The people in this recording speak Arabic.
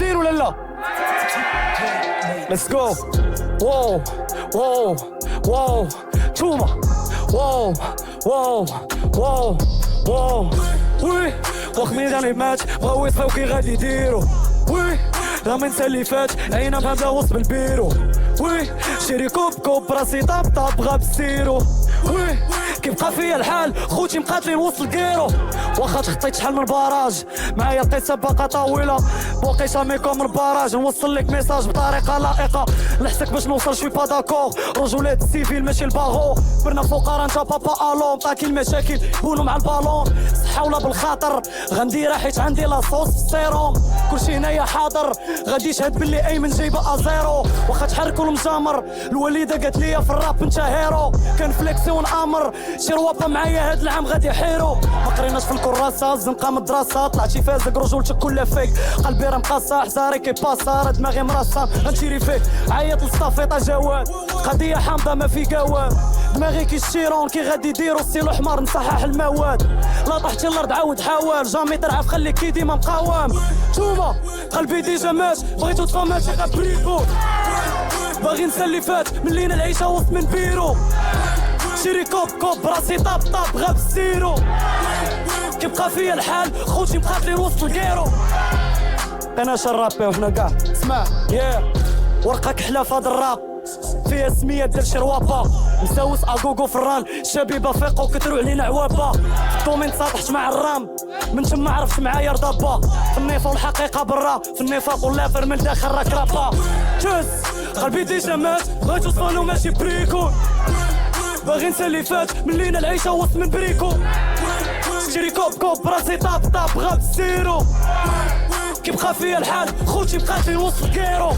غدير ولا لا؟ ليتس جو. واو واو واو توما واو واو واو واو وي واخ ميدان مات بغاو يطفاو كي غادي يديرو وي راه من اللي فات عينا بهذا وسط بالبيرو وي شري كوب راسي طاب غاب السيرو وي كيبقى فيا الحال خوتي مقاتلين وسط الكيرو واخا تخطيت شحال من باراج معايا القصه باقا طويله بوقيتها ميكم من الباراج نوصل لك ميساج بطريقه لائقه نحسك باش نوصل شوي با داكور رجولات السيفيل ماشي الباغو برنا فقراء انت بابا الوم طاكي المشاكل بونو مع البالون صحه ولا بالخاطر غنديرها حيت عندي لاصوص في السيروم كلشي هنايا حاضر غادي يشهد باللي ايمن جايبه ازيرو واخا تحركوا المجامر الوالده قالت لي في الراب انت هيرو كان فليكسيون امر شي روابا معايا هاد العام غادي يحيرو ما قريناش في الكراسه الزنقه من الدراسه طلعتي فازك رجولتك كلها فيك قلبي راه مقاصه حزاري كيباسا دماغي مراسه غنشري فيك عيط للصافيطه جواد قضيه حامضه ما في قواد دماغي كي الشيرون كي غادي يديرو السيلو حمار نصحح المواد لا طحتي الارض عاود حاول جامي ترعف خليك كي ديما مقاوم توما قلبي ديجا مات بغيتو تفهمها شي غابريكو باغي نسى اللي فات ملينا العيشه وسط من بيرو شري كوب براسي طاب غاب السيرو كيبقى فيا الحال خوتي مقاتلين وسط الكيرو انا شرابي وحنا كاع اسمع ورقه كحله فهاد الراب فيها سميه دير شي روابا مساوس اغوغو فران شبيبه فيقو كترو علينا عوابه كومنت ساطحت مع الرام من تما عرفت معايا رضابا في النيفه والحقيقه برا في النفاق واللافر من داخل راك رابا تشس قلبي ديجا مات بغيتو تصفانو ماشي بريكو باغي نسى اللي فات من لينا العيشه وسط من بريكو شري كوب براسي طاب غاب السيرو كيبقى فيا الحال خوتي مقاتلين وسط الكيرو